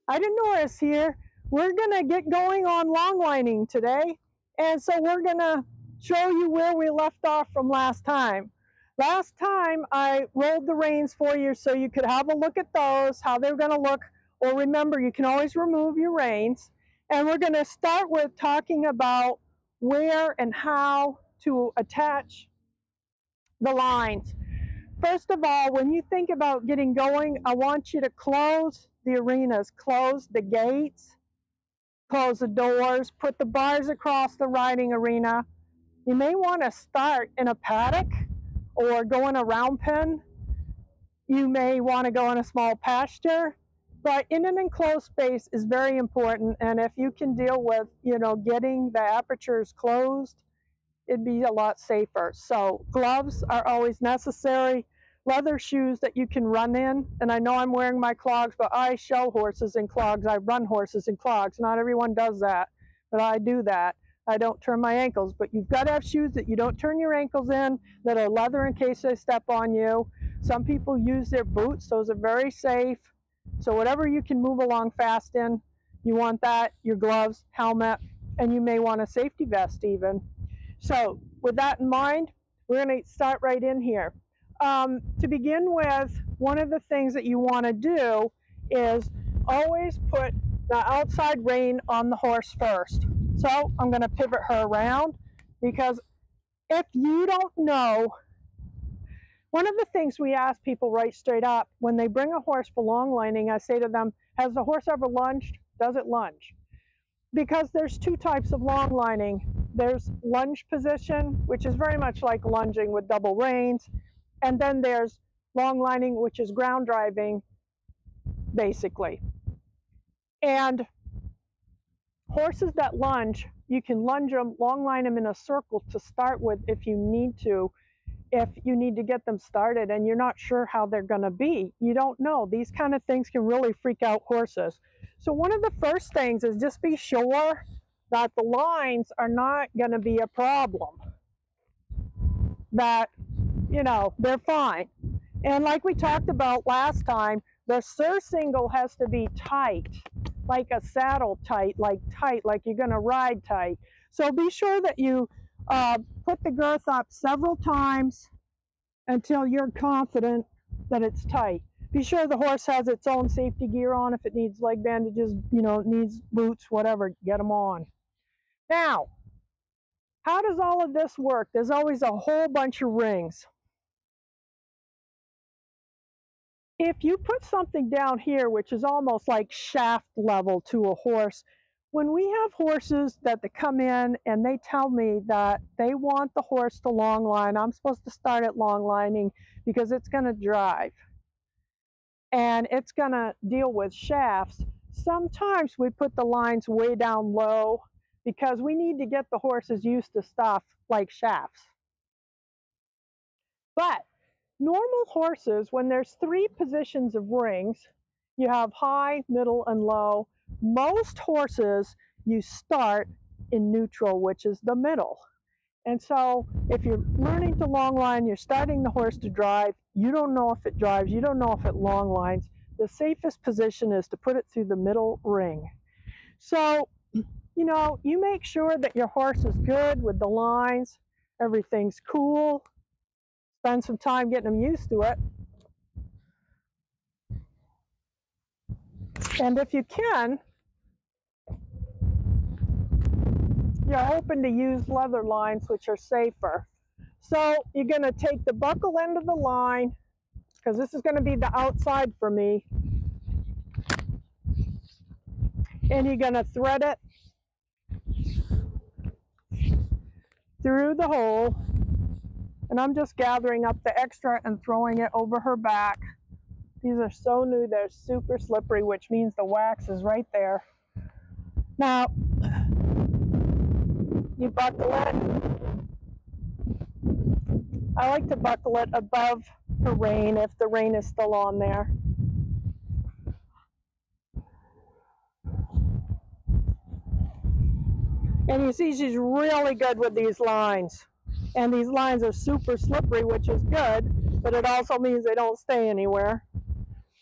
I didn't know us here. We're going to get going on longlining today. And so we're going to show you where we left off from last time. Last time I rolled the reins for you so you could have a look at those, how they're going to look. Or remember, you can always remove your reins. And we're going to start with talking about where and how to attach the lines. First of all, when you think about getting going, I want you to close the arenas, close the gates, close the doors, put the bars across the riding arena. You may want to start in a paddock or go in a round pen. You may want to go in a small pasture, but in an enclosed space is very important. And if you can deal with, getting the apertures closed, it'd be a lot safer. So gloves are always necessary. Leather shoes that you can run in. And I know I'm wearing my clogs, but I show horses in clogs. I run horses in clogs. Not everyone does that, but I do that. I don't turn my ankles, but you've got to have shoes that you don't turn your ankles in, that are leather in case they step on you. Some people use their boots. Those are very safe. So whatever you can move along fast in, you want that, your gloves, helmet, and you may want a safety vest even. So with that in mind, we're going to start right in here. To begin with, one of the things that you want to do is always put the outside rein on the horse first. So I'm going to pivot her around, because if you don't know, one of the things we ask people right straight up when they bring a horse for longlining, I say to them, has the horse ever lunged? Does it lunge? Because there's two types of longlining. There's lunge position, which is very much like lunging with double reins. And then there's longlining, which is ground driving, basically. And horses that lunge, you can lunge them, longline them in a circle to start with if you need to get them started and you're not sure how they're going to be. You don't know. These kind of things can really freak out horses. So one of the first things is just be sure that the lines are not going to be a problem, that, they're fine. And like we talked about last time, the surcingle has to be tight, like a saddle tight, like you're going to ride tight. So be sure that you put the girth up several times until you're confident that it's tight. Be sure the horse has its own safety gear on. If it needs leg bandages, needs boots, whatever, get them on. Now, how does all of this work? There's always a whole bunch of rings. If you put something down here, which is almost like shaft level to a horse, when we have horses that they come in and they tell me that they want the horse to longline, I'm supposed to start at longlining because it's going to drive and it's going to deal with shafts. Sometimes we put the lines way down low because we need to get the horses used to stuff like shafts. But normal horses, when there's three positions of rings, you have high, middle, and low. Most horses, you start in neutral, which is the middle. And so if you're learning to longline, you're starting the horse to drive, you don't know if it drives, you don't know if it longlines, the safest position is to put it through the middle ring. So, you make sure that your horse is good with the lines, everything's cool, spend some time getting them used to it. And if you can, you're hoping to use leather lines, which are safer. So you're going to take the buckle end of the line, because this is going to be the outside for me, and you're going to thread it through the hole. And I'm just gathering up the extra and throwing it over her back. These are so new, they're super slippery, which means the wax is right there. Now, you buckle it. I like to buckle it above the rein if the rein is still on there. And you see she's really good with these lines. And these lines are super slippery, which is good, but it also means they don't stay anywhere.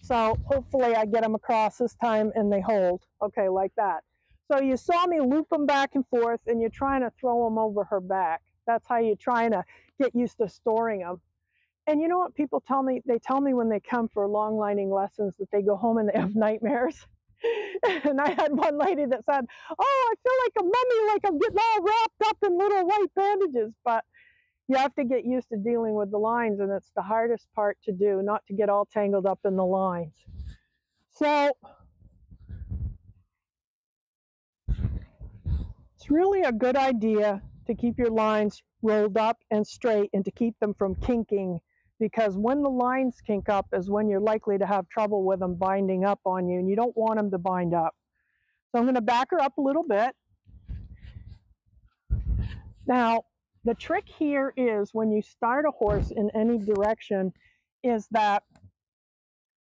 So hopefully I get them across this time and they hold. Okay, like that. So you saw me loop them back and forth, and you're trying to throw them over her back. That's how you're trying to get used to storing them. And you know what people tell me? They tell me when they come for long lining lessons that they go home and they have nightmares. And I had one lady that said, oh, I feel like a mummy, like I'm getting all wrapped up in little white bandages. But you have to get used to dealing with the lines, and it's the hardest part to do, not to get all tangled up in the lines. So it's really a good idea to keep your lines rolled up and straight and to keep them from kinking, because when the lines kink up is when you're likely to have trouble with them binding up on you, and you don't want them to bind up. So I'm going to back her up a little bit. Now, the trick here is when you start a horse in any direction is that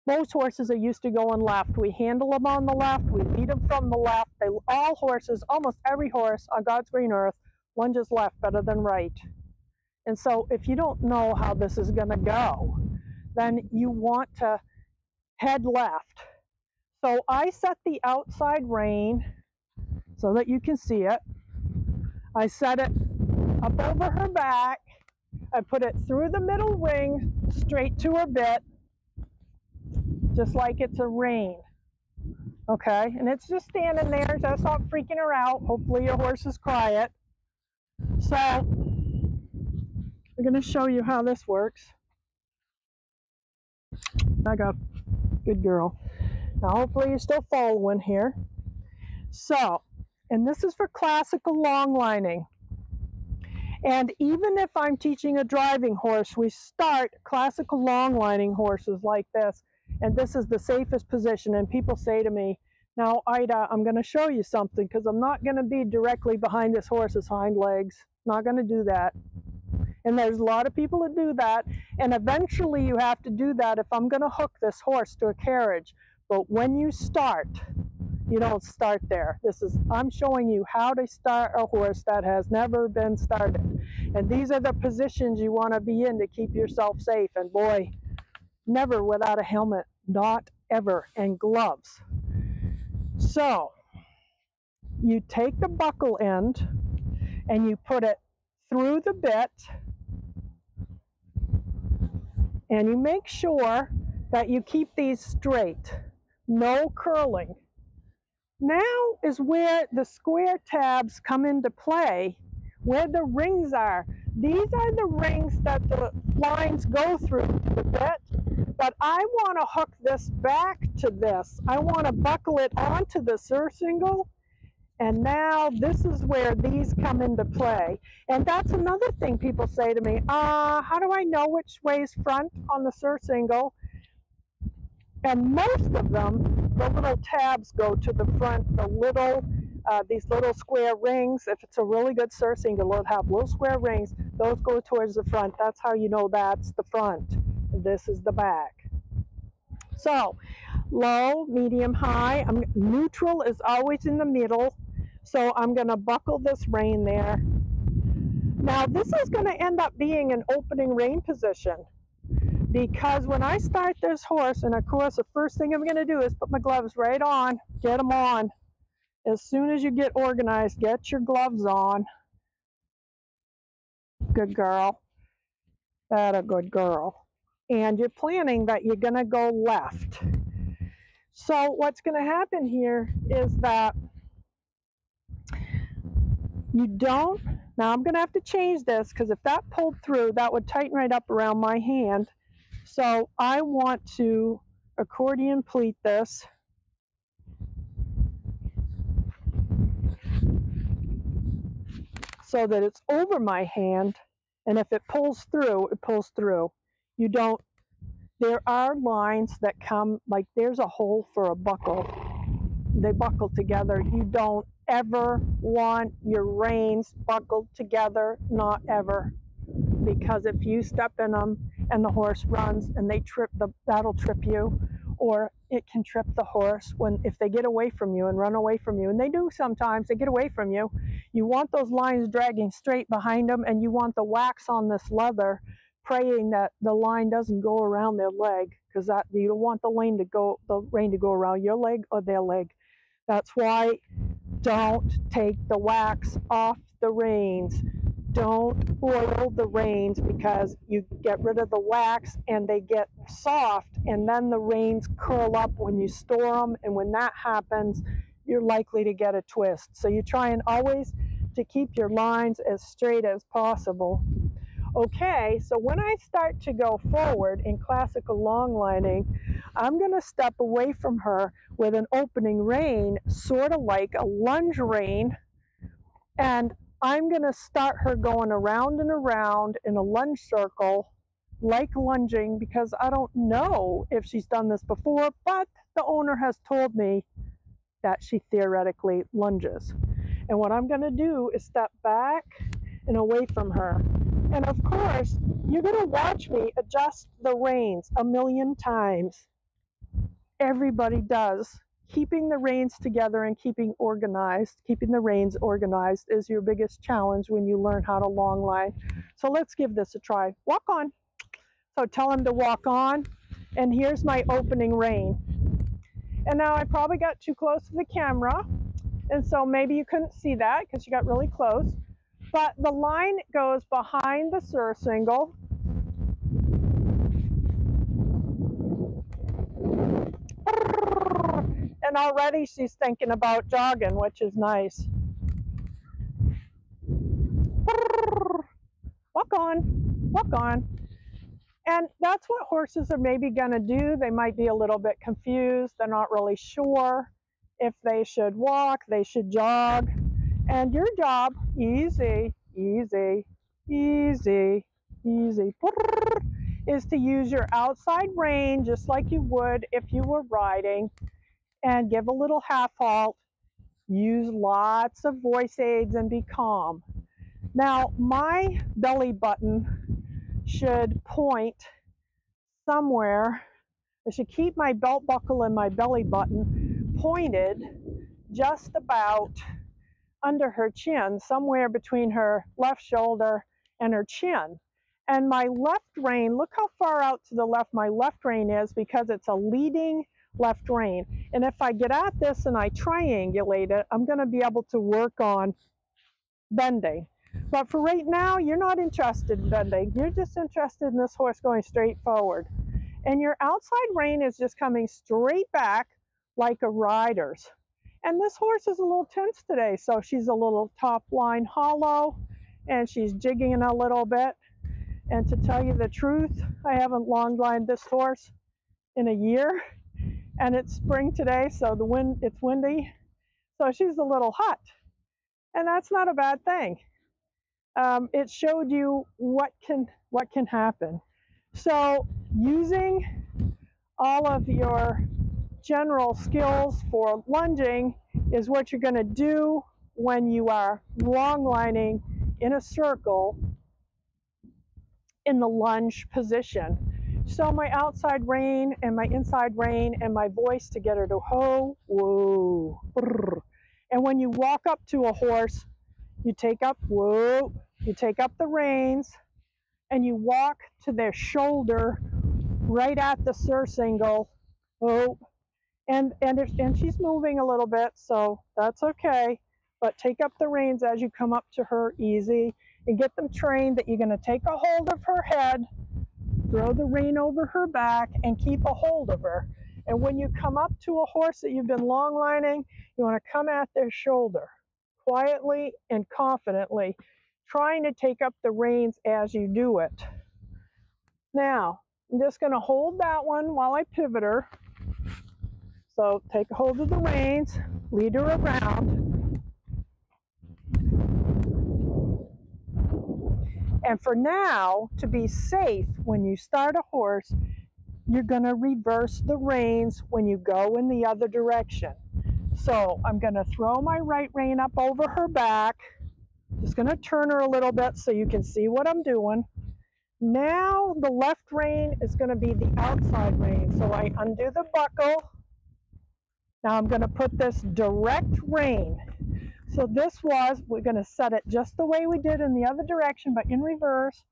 most horses are used to going left. We handle them on the left, we lead them from the left. All horses, almost every horse on God's green earth, lunges left better than right. And so if you don't know how this is going to go, then you want to head left. So I set the outside rein so that you can see it. I set it up over her back. I put it through the middle ring, straight to her bit, just like it's a rein. Okay, and it's just standing there, just not freaking her out. Hopefully your horse is quiet. So I'm going to show you how this works. Back up. Good girl. Now hopefully you're still following here. So, and this is for classical long lining. And even if I'm teaching a driving horse, we start classical long lining horses like this. And this is the safest position. And people say to me, now Ida, I'm going to show you something, because I'm not going to be directly behind this horse's hind legs. Not going to do that. And there's a lot of people that do that. And eventually you have to do that if I'm going to hook this horse to a carriage. But when you start, you don't start there. I'm showing you how to start a horse that has never been started. And these are the positions you want to be in to keep yourself safe. And boy, never without a helmet, not ever, and gloves. So you take the buckle end and you put it through the bit, and you make sure that you keep these straight, no curling. Now is where the square tabs come into play, where the rings are. These are the rings that the lines go through to the bit, but I want to hook this back to this. I want to buckle it onto the surcingle, and now this is where these come into play. And that's another thing people say to me, how do I know which way is front on the surcingle? And most of them, the little tabs go to the front, these little square rings. If it's a really good surcingle, it'll have little square rings. Those go towards the front. That's how you know that's the front. This is the back. So, low, medium, high. Neutral is always in the middle. So I'm going to buckle this rein there. Now this is going to end up being an opening rein position, because when I start this horse, and of course the first thing I'm going to do is put my gloves right on, get them on. As soon as you get organized, get your gloves on. Good girl. That a good girl. And you're planning that you're going to go left. So what's going to happen here is that you don't, now I'm going to have to change this, because if that pulled through, that would tighten right up around my hand. So I want to accordion pleat this. So that it's over my hand, and if it pulls through, it pulls through. You don't, there are lines that come, like there's a hole for a buckle. They buckle together. You don't ever want your reins buckled together, not ever. Because if you step in them and the horse runs and they trip, that'll trip you, or it can trip the horse if they get away from you and run away from you. And they do sometimes, they get away from you. You want those lines dragging straight behind them, and you want the wax on this leather, praying that the line doesn't go around their leg. because that you don't want the rein to go around your leg or their leg. That's why don't take the wax off the reins. Don't oil the reins, because you get rid of the wax and they get soft, and then the reins curl up when you store them, and when that happens, you're likely to get a twist. So you try and always to keep your lines as straight as possible. Okay, so when I start to go forward in classical long lining, I'm going to step away from her with an opening rein, sort of like a lunge rein, and I'm going to start her going around and around in a lunge circle, like lunging, because I don't know if she's done this before, but the owner has told me that she theoretically lunges. And what I'm going to do is step back and away from her. And of course, you're going to watch me adjust the reins a million times. Everybody does. Keeping the reins together and keeping the reins organized is your biggest challenge when you learn how to long line. So let's give this a try. Walk on. So tell him to walk on. And here's my opening rein. And now I probably got too close to the camera, and so maybe you couldn't see that because you got really close. But the line goes behind the surcingle. And already she's thinking about jogging, which is nice. Walk on, walk on. And that's what horses are maybe going to do. They might be a little bit confused. They're not really sure if they should walk, they should jog. And your job, easy, easy, easy, easy, is to use your outside rein just like you would if you were riding, and give a little half halt. Use lots of voice aids and be calm. Now, my belly button should point somewhere. I should keep my belt buckle and my belly button pointed just about under her chin, somewhere between her left shoulder and her chin. And my left rein, look how far out to the left my left rein is, because it's a leading left rein. And if I get at this and I triangulate it, I'm going to be able to work on bending. But for right now, you're not interested in bending. You're just interested in this horse going straight forward. And your outside rein is just coming straight back like a rider's. And this horse is a little tense today, so she's a little top line hollow, and she's jigging a little bit. And to tell you the truth, I haven't long lined this horse in a year, and it's spring today, so it's windy, so she's a little hot. And that's not a bad thing. It showed you what can happen. So using all of your general skills for lunging is what you're going to do when you are long lining in a circle in the lunge position. So my outside rein and my inside rein and my voice to get her to ho, whoa, brr. And when you walk up to a horse, you take up, whoa, you take up the reins and you walk to their shoulder right at the surcingle, oh, and she's moving a little bit, so that's okay. But take up the reins as you come up to her, easy, and get them trained that you're going to take a hold of her head, throw the rein over her back, and keep a hold of her. And when you come up to a horse that you've been long lining, you want to come at their shoulder, quietly and confidently, trying to take up the reins as you do it. Now, I'm just going to hold that one while I pivot her. So take a hold of the reins, lead her around. And for now, to be safe, when you start a horse, you're going to reverse the reins when you go in the other direction. So I'm going to throw my right rein up over her back. Just going to turn her a little bit so you can see what I'm doing. Now the left rein is going to be the outside rein. So I undo the buckle. Now I'm going to put this direct rein. So we're going to set it just the way we did in the other direction, but in reverse.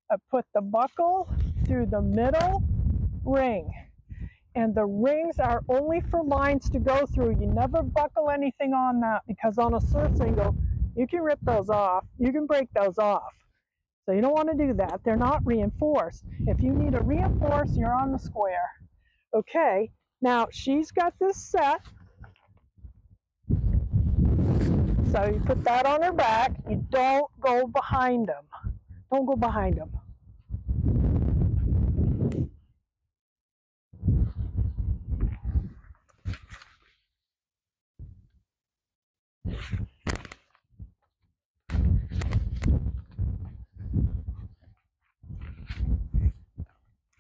I put the buckle through the middle ring. And the rings are only for lines to go through. You never buckle anything on that, because on a surf single, you can rip those off. You can break those off. So you don't want to do that. They're not reinforced. If you need to reinforce, you're on the square. Okay, now she's got this set. So you put that on her back. You don't go behind them. Don't go behind them.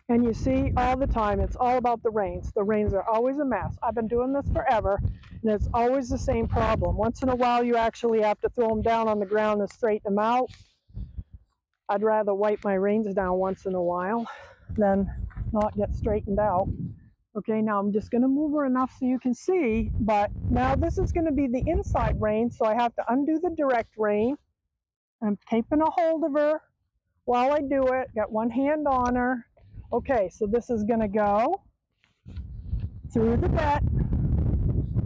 And you see, all the time, it's all about the reins. The reins are always a mess. I've been doing this forever, and it's always the same problem. Once in a while, you actually have to throw them down on the ground and straighten them out. I'd rather wipe my reins down once in a while than not get straightened out. Okay, now I'm just going to move her enough so you can see, but now this is going to be the inside rein, so I have to undo the direct rein. I'm keeping a hold of her while I do it. Got one hand on her. Okay, so this is going to go through the bit.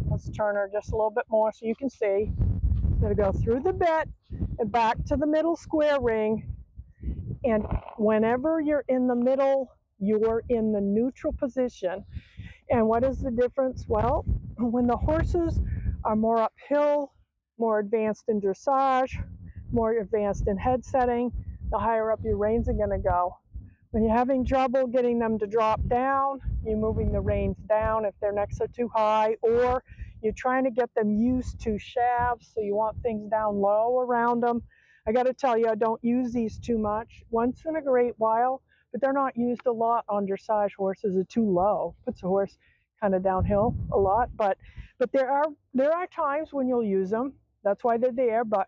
Let's turn her just a little bit more so you can see. It's going to go through the bit and back to the middle square ring. And whenever you're in the middle, you're in the neutral position. And what is the difference? Well, when the horses are more uphill, more advanced in dressage, more advanced in head setting, the higher up your reins are going to go. When you're having trouble getting them to drop down, you're moving the reins down if their necks are too high, or you're trying to get them used to shafts, so you want things down low around them. I got to tell you, I don't use these too much. Once in a great while, but they're not used a lot on dressage horses. They're too low. Puts a horse kind of downhill a lot, but there are times when you'll use them. That's why they're there, but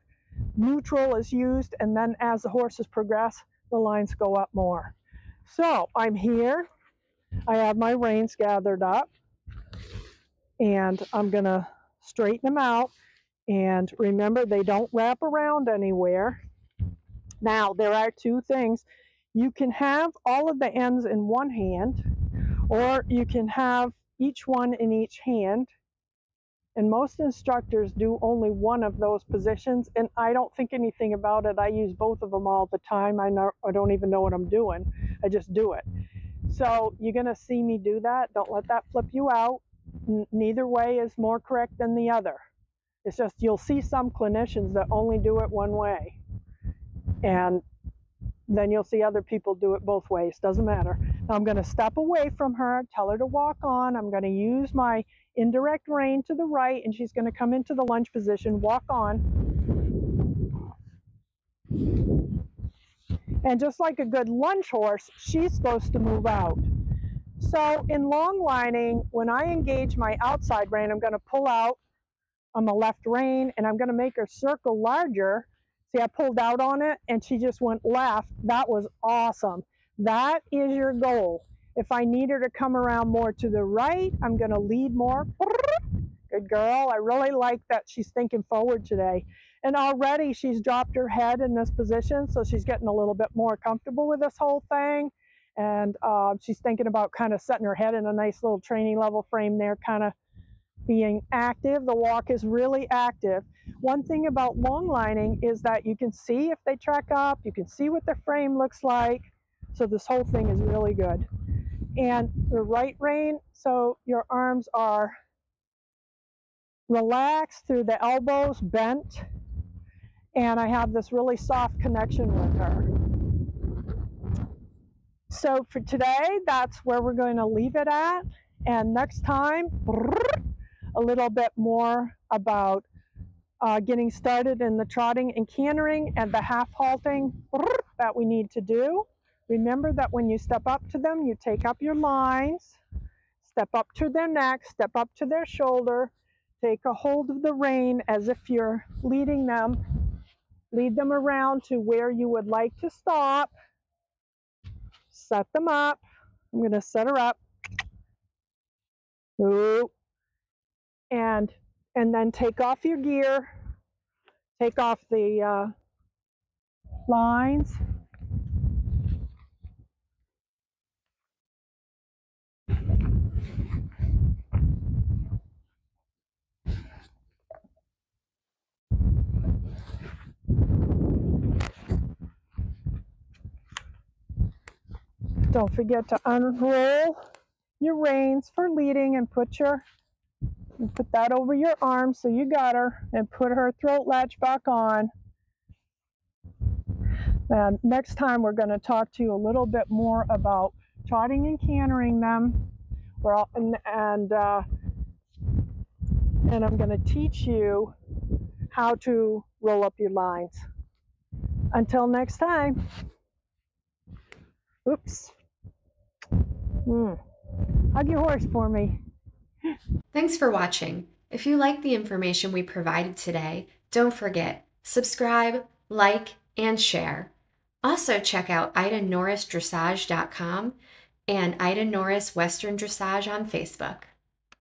neutral is used, and then as the horses progress, the lines go up more. So I'm here. I have my reins gathered up, and I'm going to straighten them out. And remember, they don't wrap around anywhere. Now, there are two things. You can have all of the ends in one hand, or you can have each one in each hand. And most instructors do only one of those positions, and I don't think anything about it. I use both of them all the time. I don't even know what I'm doing. I just do it. So you're going to see me do that. Don't let that flip you out. Neither way is more correct than the other. It's just you'll see some clinicians that only do it one way. And then you'll see other people do it both ways. Doesn't matter. Now I'm going to step away from her, tell her to walk on. I'm going to use my indirect rein to the right, and she's going to come into the lunge position, walk on. And just like a good lunge horse, she's supposed to move out. So in long lining, when I engage my outside rein, I'm going to pull out on the left rein, and I'm going to make her circle larger. See, I pulled out on it, and she just went left. That was awesome. That is your goal. If I need her to come around more to the right, I'm going to lead more. Good girl. I really like that she's thinking forward today. And already she's dropped her head in this position, so she's getting a little bit more comfortable with this whole thing. And she's thinking about kind of setting her head in a nice little training level frame there, kind of being active. The walk is really active. One thing about long lining is that you can see if they track up, you can see what their frame looks like. So this whole thing is really good. And the right rein, so your arms are relaxed through the elbows, bent. And I have this really soft connection with her. So for today, that's where we're going to leave it at. And next time, a little bit more about getting started in the trotting and cantering and the half halting that we need to do. Remember that when you step up to them, you take up your lines, step up to their neck, step up to their shoulder, take a hold of the rein as if you're leading them. Lead them around to where you would like to stop. Set them up. I'm going to set her up. Ooh. And then take off your gear. Take off the lines. Don't forget to unroll your reins for leading and put that over your arm so you got her, and put her throat latch back on. And next time we're going to talk to you a little bit more about trotting and cantering them. And I'm going to teach you how to roll up your lines. Until next time. Oops. Hug your horse for me. Thanks for watching. If you like the information we provided today, don't forget, subscribe, like, and share. Also check out IdaNorrisDressage.com and Ida Norris Western Dressage on Facebook.